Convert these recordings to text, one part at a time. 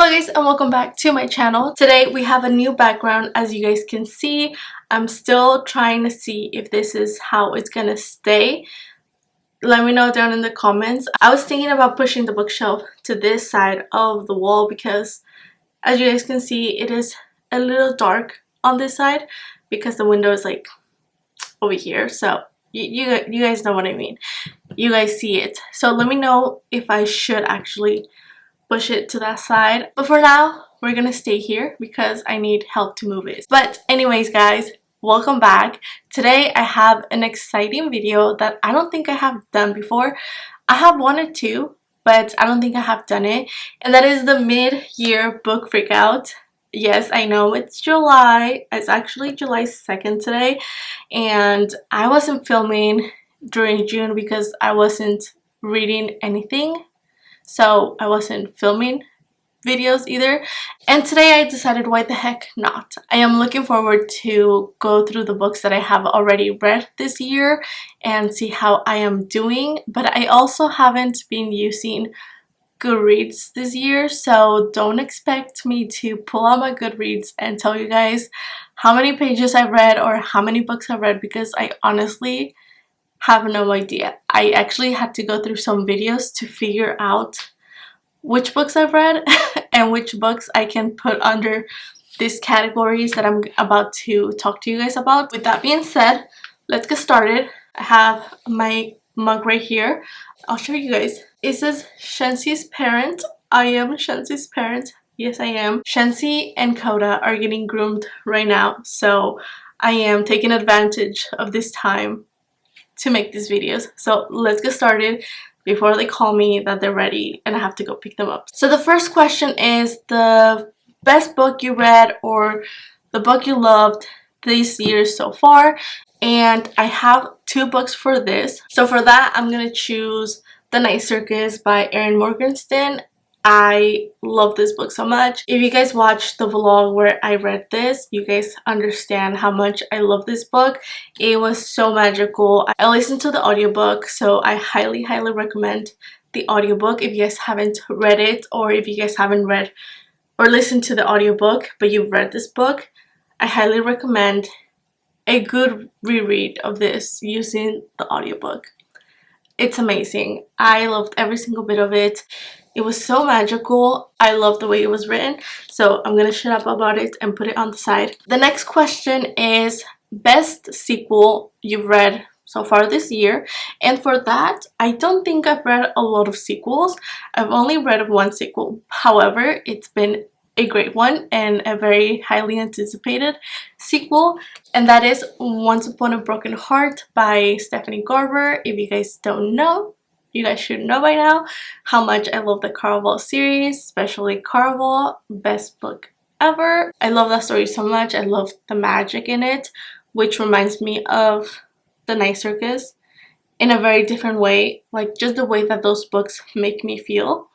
Hello guys and welcome back to my channel. Today we have a new background. As you guys can see, I'm still trying to see if this is how it's gonna stay. Let me know down in the comments. I was thinking about pushing the bookshelf to this side of the wall because as you guys can see, it is a little dark on this side because the window is like over here. So you guys know what I mean. You guys see it. So let me know if I should actually push it to that side, but for now we're gonna stay here because I need help to move it. But anyways guys, welcome back. Today I have an exciting video that I don't think I have done before. I have wanted to, but I don't think I have done it, and that is the mid-year book freakout. Yes, I know it's July. It's actually July 2nd today, and I wasn't filming during June because I wasn't reading anything. So I wasn't filming videos either, and today I decided why the heck not. I am looking forward to go through the books that I have already read this year and see how I am doing, but I also haven't been using Goodreads this year, so don't expect me to pull out my Goodreads and tell you guys how many pages I read or how many books I read because I honestly have no idea. I actually had to go through some videos to figure out which books I've read and which books I can put under these categories that I'm about to talk to you guys about. With that being said, let's get started. I have my mug right here. I'll show you guys. It says Shensi's parent. I am Shensi's parent. Yes, I am. Shensi and Koda are getting groomed right now, so I am taking advantage of this time to make these videos. So let's get started before they call me that they're ready and I have to go pick them up. So the first question is the best book you read or the book you loved this year so far, and I have two books for this. So for that I'm gonna choose The Night Circus by Erin Morgenstern. I love this book so much. If you guys watched the vlog where I read this, you guys understand how much I love this book. It was so magical. I listened to the audiobook, so I highly recommend the audiobook if you guys haven't read it, or if you guys haven't read or listened to the audiobook but you've read this book. I highly recommend a good reread of this using the audiobook. It's amazing. I loved every single bit of it. It was so magical. I love the way it was written. So I'm gonna shut up about it and put it on the side. The next question is best sequel you've read so far this year. And for that, I don't think I've read a lot of sequels. I've only read one sequel. However, it's been a great one and a very highly anticipated sequel, and that is Once Upon a Broken Heart by Stephanie Garber. If you guys don't know, you guys should know by now how much I love the Caraval series, especially Caraval, best book ever. I love that story so much. I love the magic in it, which reminds me of The Night Circus in a very different way, like just the way that those books make me feel.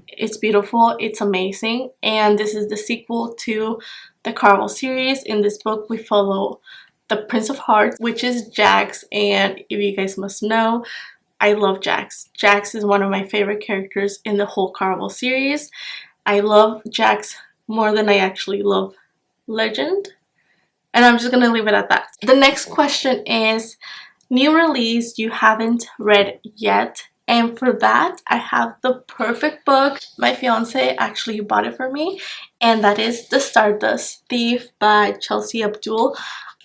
It's beautiful, it's amazing, and this is the sequel to the Caraval series. In this book we follow the Prince of Hearts, which is Jax, and if you guys must know, I love Jax. Jax is one of my favorite characters in the whole Caraval series. I love Jax more than I actually love Legend, and I'm just gonna leave it at that. The next question is new release you haven't read yet. And for that, I have the perfect book. My fiance actually bought it for me, and that is The Stardust Thief by Chelsea Abdul.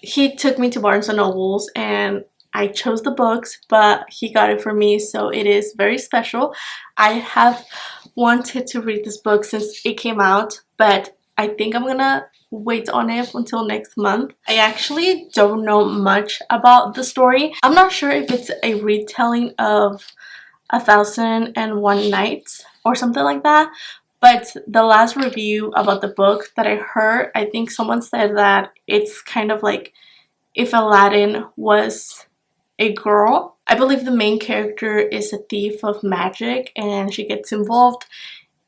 He took me to Barnes & Nobles and I chose the books, but he got it for me, so it is very special. I have wanted to read this book since it came out, but I think I'm gonna wait on it until next month. I actually don't know much about the story. I'm not sure if it's a retelling of 1001 Nights or something like that, but the last review about the book that I heard, I think someone said that it's kind of like if Aladdin was a girl. I believe the main character is a thief of magic and she gets involved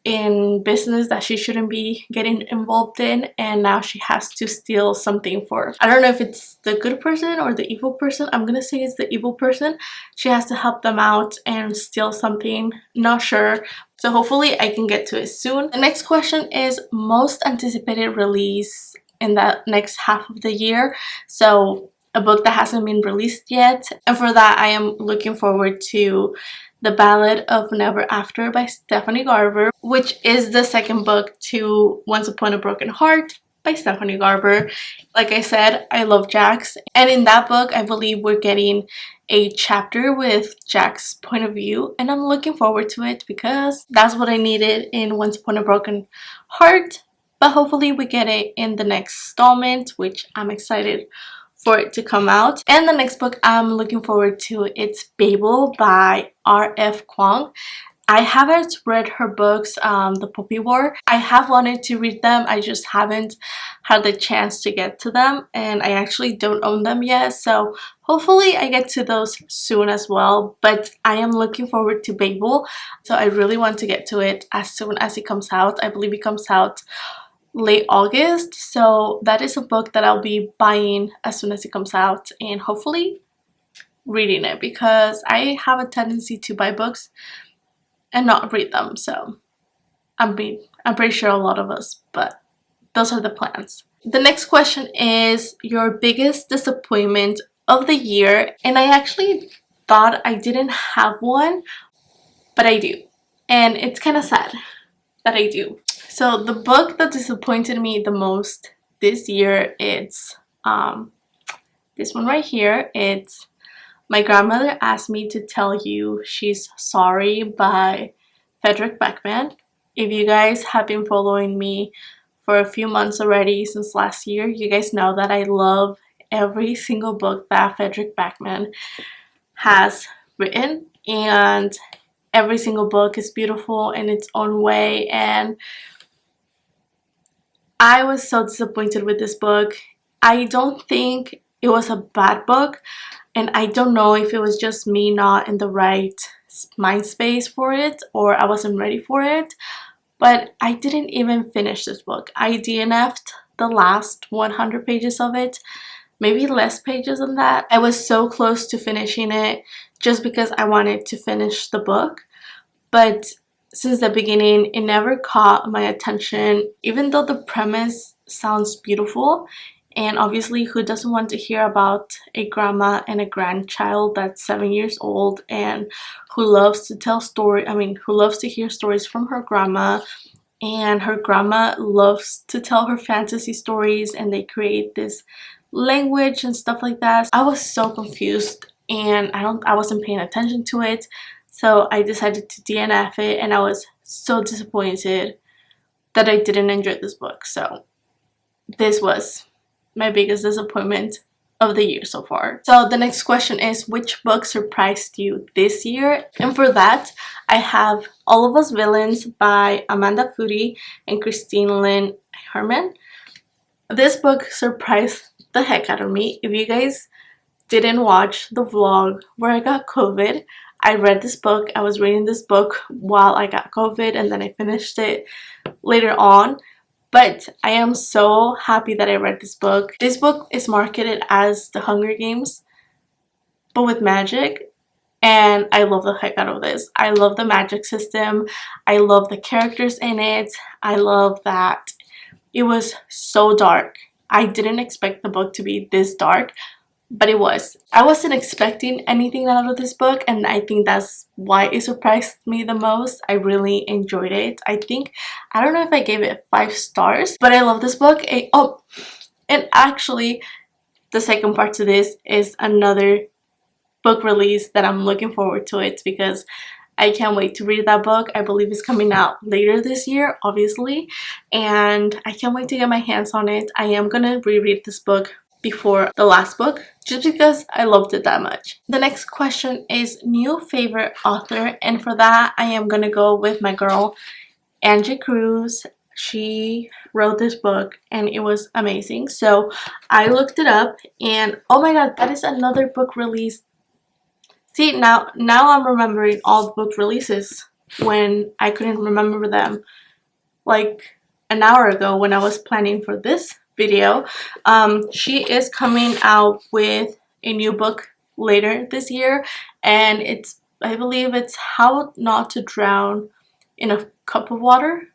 in business that she shouldn't be getting involved in, and now she has to steal something for, I don't know if it's the good person or the evil person. I'm gonna say it's the evil person. She has to help them out and steal something, not sure. So hopefully I can get to it soon. The next question is most anticipated release in the next half of the year. So a book that hasn't been released yet. And for that, I am looking forward to The Ballad of Never After by Stephanie Garber, which is the second book to Once Upon a Broken Heart by Stephanie Garber. Like I said, I love Jack's, and in that book I believe we're getting a chapter with Jack's point of view, and I'm looking forward to it because that's what I needed in Once Upon a Broken Heart. But hopefully we get it in the next installment, which I'm excited for it to come out. And the next book I'm looking forward to, it's Babel by R.F. Kuang. I haven't read her books, The Puppy War. I have wanted to read them, I just haven't had the chance to get to them, and I actually don't own them yet, so hopefully I get to those soon as well. But I am looking forward to Babel, so I really want to get to it as soon as it comes out. I believe it comes out late August, so that is a book that I'll be buying as soon as it comes out and hopefully reading it, because I have a tendency to buy books and not read them. So I'm pretty sure a lot of us, but those are the plans. The next question is your biggest disappointment of the year, and I actually thought I didn't have one, but I do, and it's kind of sad that I do. So the book that disappointed me the most this year, it's this one right here. It's My Grandmother Asked Me to Tell You She's Sorry by Frederick Backman. If you guys have been following me for a few months already, since last year, you guys know that I love every single book that Frederick Backman has written, and every single book is beautiful in its own way, and I was so disappointed with this book. I don't think it was a bad book, and I don't know if it was just me not in the right mind space for it, or I wasn't ready for it, but I didn't even finish this book. I DNF'd the last 100 pages of it, maybe less pages than that. I was so close to finishing it just because I wanted to finish the book, but since the beginning it never caught my attention, even though the premise sounds beautiful. And obviously, who doesn't want to hear about a grandma and a grandchild that's 7 years old and who loves to tell who loves to hear stories from her grandma, and her grandma loves to tell her fantasy stories, and they create this language and stuff like that. I was so confused, and I wasn't paying attention to it, so I decided to DNF it, and I was so disappointed that I didn't enjoy this book. So this was my biggest disappointment of the year so far. So the next question is, which book surprised you this year? And for that, I have All of Us Villains by Amanda Foody and Christine Lynn Herman. This book surprised the heck out of me. If you guys didn't watch the vlog where I got COVID, I read this book. I was reading this book while I got COVID, and then I finished it later on. But I am so happy that I read this book. This book is marketed as The Hunger Games, but with magic. And I love the heck out of this. I love the magic system. I love the characters in it. I love that it was so dark. I didn't expect the book to be this dark, but it was. I wasn't expecting anything out of this book, and I think that's why it surprised me the most. I really enjoyed it. I don't know if I gave it 5 stars, but I love this book. Oh, and actually, the second part to this is another book release that I'm looking forward to it, because I can't wait to read that book. I believe it's coming out later this year, obviously, and I can't wait to get my hands on it. I am gonna reread this book before the last book, just because I loved it that much. The next question is new favorite author, and for that I am gonna go with my girl Angie Cruz. She wrote this book and it was amazing, so I looked it up, and oh my god, that is another book release. See, now I'm remembering all the book releases when I couldn't remember them like an hour ago when I was planning for this video. She is coming out with a new book later this year, and I believe it's How Not to Drown in a cup of water,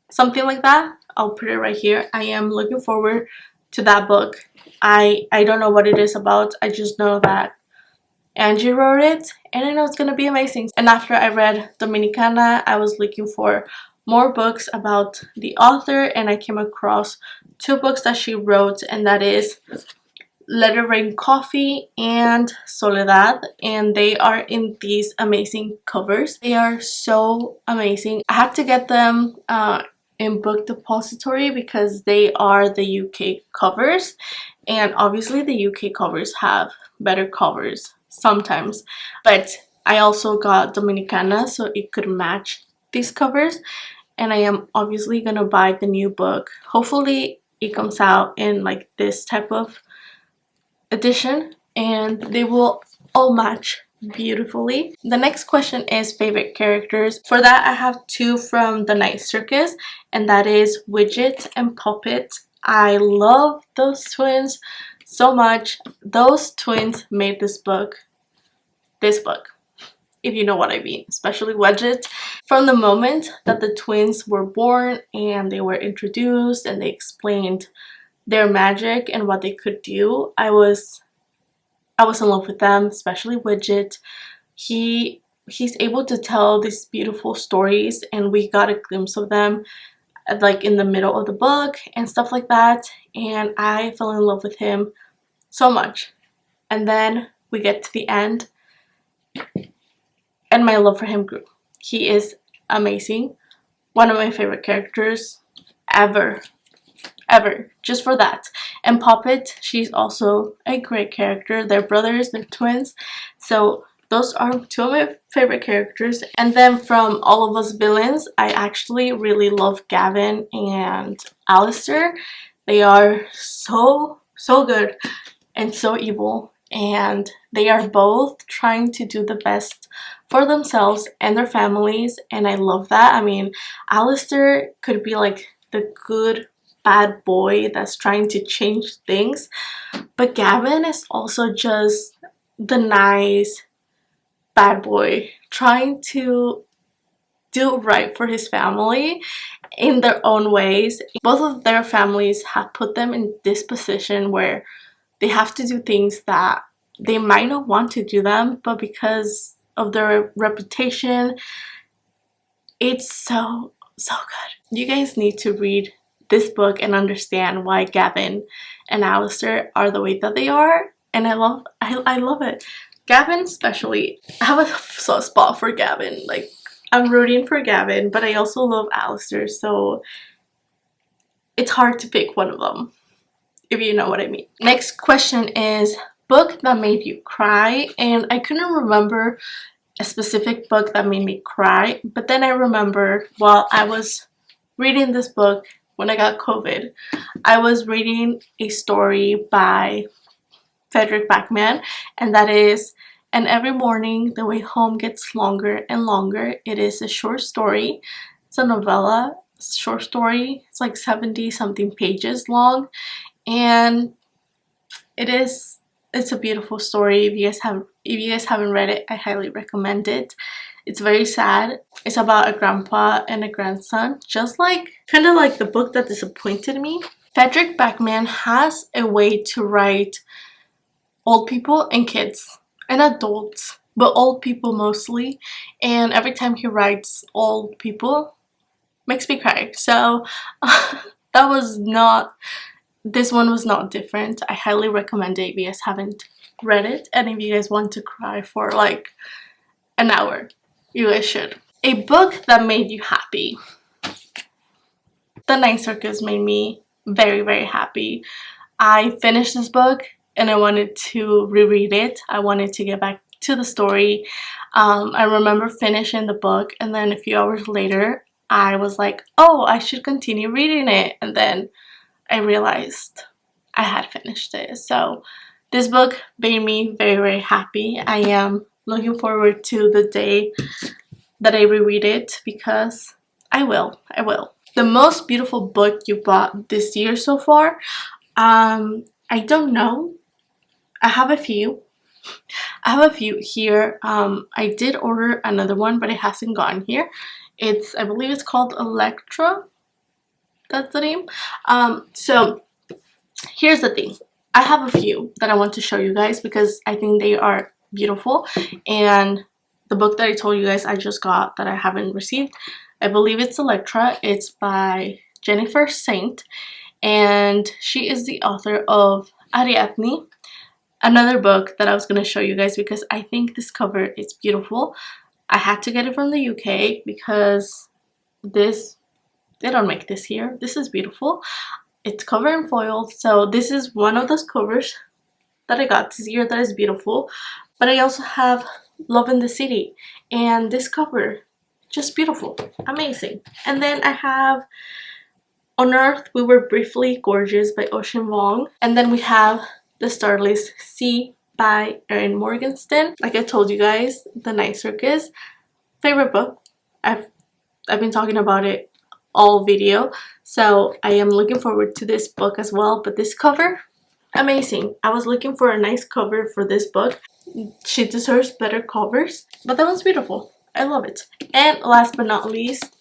something like that. I'll put it right here. I am looking forward to that book. I don't know what it is about. I just know that Angie wrote it, and I know it's gonna be amazing. And after I read Dominicana, I was looking for more books about the author, and I came across 2 books that she wrote, and that is Let It Rain Coffee and Soledad, and they are in these amazing covers. They are so amazing. I had to get them in Book Depository because they are the UK covers, and obviously the UK covers have better covers sometimes, but I also got Dominicana so it could match these covers, and I am obviously gonna buy the new book. Hopefully it comes out in like this type of edition and they will all match beautifully. The next question is favorite characters. For that, I have 2 from the Night Circus, and that is Widget and Puppet. I love those twins so much. Those twins made this book, if you know what I mean, especially Widget. From the moment that the twins were born and they were introduced and they explained their magic and what they could do, I was in love with them, especially Widget. He's able to tell these beautiful stories, and we got a glimpse of them like in the middle of the book and stuff like that, and I fell in love with him so much. And then we get to the end and my love for him grew. He is amazing. One of my favorite characters ever, just for that. And Puppet, she's also a great character. They're brothers, they're twins, so those are 2 of my favorite characters. And then from All of Us villains, I actually really love Gavin and Alistair. They are so good and so evil, and they are both trying to do the best for themselves and their families, and I love that. I mean, Alistair could be like the good bad boy that's trying to change things, but Gavin is also just the nice bad boy trying to do right for his family in their own ways. Both of their families have put them in this position where they have to do things that they might not want to do them, but because of their reputation, it's so good. You guys need to read this book and understand why Gavin and Alistair are the way that they are, and I love it. Gavin especially, I have a soft spot for Gavin. Like, I'm rooting for Gavin, but I also love Alistair, so it's hard to pick one of them, if you know what I mean. Next question is book that made you cry, and I couldn't remember a specific book that made me cry, but then I remember while I was reading this book when I got COVID, I was reading a story by Frederick Backman, and that is And Every Morning the Way Home Gets Longer and Longer. It is a short story. It's a novella, short story. It's like 70 something pages long, and it's a beautiful story. If you guys haven't read it, I highly recommend it. It's very sad. It's about a grandpa and a grandson, just like kind of like the book that disappointed me. Frederick Backman has a way to write old people and kids and adults, but old people mostly, and every time he writes old people makes me cry. So this one was not different. I highly recommend it if you guys haven't read it, and if you guys want to cry for like an hour, you guys should. A book that made you happy. The Night Circus made me very happy. I finished this book and I wanted to reread it. I wanted to get back to the story. I remember finishing the book, and then a few hours later I was like, oh, I should continue reading it, and then I realized I had finished it. So this book made me very happy. I am looking forward to the day that I reread it, because I will. The most beautiful book you bought this year so far? I don't know. I have a few here. I did order another one, but it hasn't gotten here. I believe it's called Electra. That's the name. So here's the thing. I have a few that I want to show you guys because I think they are beautiful. And the book that I told you guys I just got that I haven't received, I believe it's Electra. It's by Jennifer Saint, and she is the author of Ariadne, another book that I was going to show you guys because I think this cover is beautiful. I had to get it from the UK because they don't make this here. This is beautiful. It's covered in foil, so this is one of those covers that I got this year that is beautiful. But I also have Love in the City, and this cover, just beautiful, amazing. And then I have On Earth We Were Briefly Gorgeous by Ocean Vuong, and then we have The Starless Sea by Erin Morgenstern. Like I told you guys, The Night Circus, favorite book. I've been talking about it all video, so I am looking forward to this book as well. But this cover, amazing. I was looking for a nice cover for this book. She deserves better covers, but that one's beautiful. I love it. And last but not least,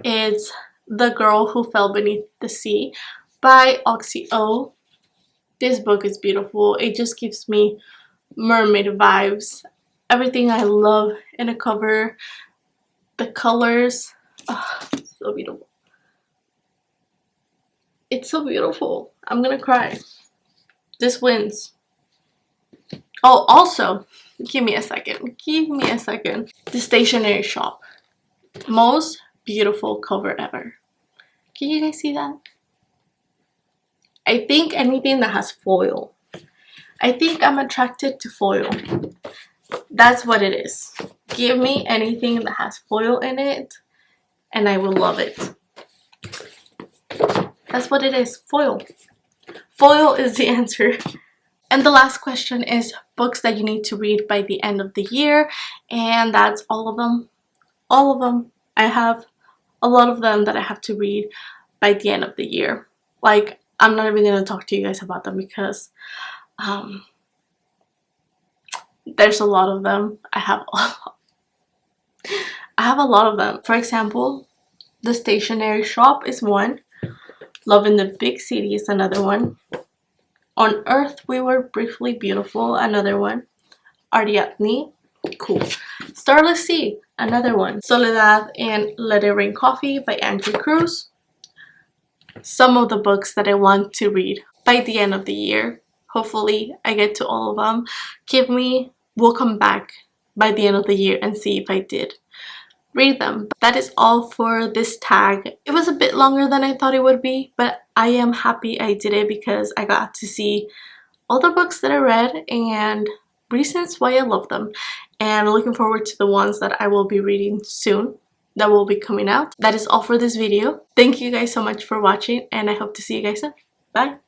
it's The Girl Who Fell Beneath the Sea by Oxy O. This book is beautiful. It just gives me mermaid vibes. Everything I love in a cover. The colors, oh, so beautiful. It's so beautiful. I'm gonna cry. This wins. Oh, also, give me a second. Give me a second. The Stationery Shop. Most beautiful cover ever. Can you guys see that? I think anything that has foil. I think I'm attracted to foil. That's what it is. Give me anything that has foil in it and I will love it. That's what it is. Foil. Foil is the answer. And the last question is books that you need to read by the end of the year, and that's all of them. All of them. I have a lot of them that I have to read by the end of the year. Like, I'm not even going to talk to you guys about them because there's a lot of them. I have a lot of them. For example, The Stationery Shop is one. Love in the Big City is another one. On Earth We Were Briefly Beautiful, another one. Ariadne, cool. Starless Sea, another one. Soledad and Let It Rain Coffee by Andrew Cruz. Some of the books that I want to read by the end of the year. Hopefully I get to all of them. We'll come back by the end of the year and see if I did read them. But that is all for this tag. It was a bit longer than I thought it would be, but I am happy I did it because I got to see all the books that I read and reasons why I love them, and looking forward to the ones that I will be reading soon that will be coming out. That is all for this video. Thank you guys so much for watching, and I hope to see you guys soon. Bye.